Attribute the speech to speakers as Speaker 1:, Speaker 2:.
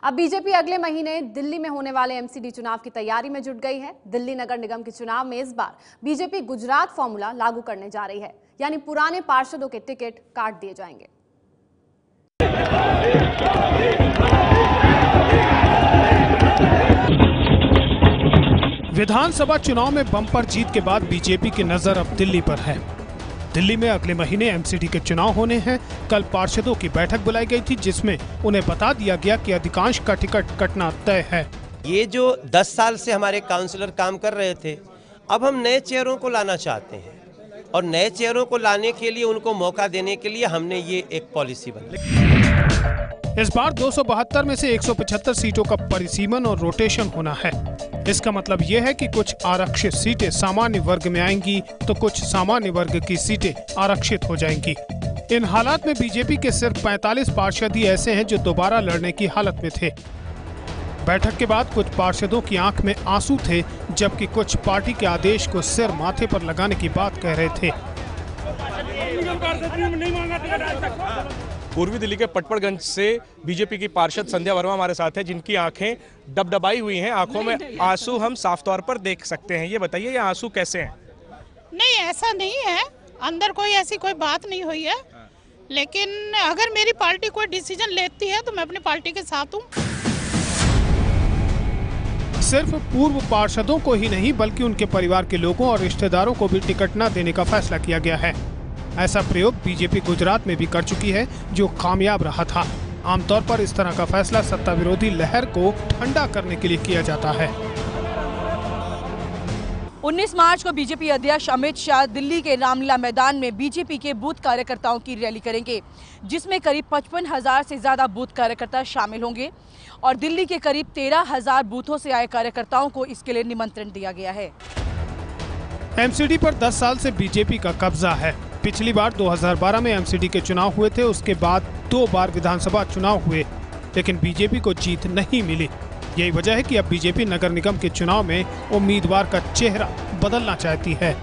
Speaker 1: अब बीजेपी अगले महीने दिल्ली में होने वाले एमसीडी चुनाव की तैयारी में जुट गई है। दिल्ली नगर निगम के चुनाव में इस बार बीजेपी गुजरात फॉर्मूला लागू करने जा रही है, यानी पुराने पार्षदों के टिकट काट दिए जाएंगे।
Speaker 2: विधानसभा चुनाव में बम्पर जीत के बाद बीजेपी की नजर अब दिल्ली पर है। दिल्ली में अगले महीने एमसीडी के चुनाव होने हैं। कल पार्षदों की बैठक बुलाई गई थी, जिसमें उन्हें बता दिया गया कि अधिकांश का टिकट कटना तय है।
Speaker 3: ये जो 10 साल से हमारे काउंसलर काम कर रहे थे, अब हम नए चेहरों को लाना चाहते हैं और नए चेहरों को लाने के लिए उनको मौका देने के लिए हमने ये एक पॉलिसी बनाई।
Speaker 2: इस बार 272 में से 175 सीटों का परिसीमन और रोटेशन होना है। इसका मतलब यह है कि कुछ आरक्षित सीटें सामान्य वर्ग में आएंगी तो कुछ सामान्य वर्ग की सीटें आरक्षित हो जाएंगी। इन हालात में बीजेपी के सिर्फ 45 पार्षद ही ऐसे हैं जो दोबारा लड़ने की हालत में थे। बैठक के बाद कुछ पार्षदों की आंख में आंसू थे, जबकि कुछ पार्टी के आदेश को सिर माथे पर लगाने की बात कह रहे थे।
Speaker 4: पूर्वी दिल्ली के पटपड़गंज से बीजेपी की पार्षद संध्या वर्मा हमारे साथ है, जिनकी आंखें डबडबाई हुई हैं। आंखों में आंसू हम साफ तौर पर देख सकते हैं। ये बताइए, ये आंसू कैसे हैं?
Speaker 5: नहीं, ऐसा नहीं है, अंदर कोई ऐसी कोई बात नहीं हुई है, लेकिन अगर मेरी पार्टी कोई डिसीजन लेती है तो मैं अपनी पार्टी के साथ हूँ।
Speaker 2: सिर्फ पूर्व पार्षदों को ही नहीं बल्कि उनके परिवार के लोगों और रिश्तेदारों को भी टिकट न देने का फैसला किया गया है। ऐसा प्रयोग बीजेपी गुजरात में भी कर चुकी है, जो कामयाब रहा था। आमतौर पर इस तरह का फैसला सत्ता विरोधी लहर को ठंडा करने के लिए किया जाता है।
Speaker 6: 19 मार्च को बीजेपी अध्यक्ष अमित शाह दिल्ली के रामलीला मैदान में बीजेपी के बूथ कार्यकर्ताओं की रैली करेंगे, जिसमें करीब 55,000 से ज्यादा बूथ कार्यकर्ता शामिल होंगे और दिल्ली के करीब 13,000 बूथों से आए कार्यकर्ताओं को इसके लिए निमंत्रण दिया गया है।
Speaker 2: एमसीडी पर 10 साल से बीजेपी का कब्जा है। पिछली बार 2012 में एमसीडी के चुनाव हुए थे, उसके बाद 2 बार विधानसभा चुनाव हुए, लेकिन बीजेपी को जीत नहीं मिली। यही वजह है कि अब बीजेपी नगर निगम के चुनाव में उम्मीदवार का चेहरा बदलना चाहती है।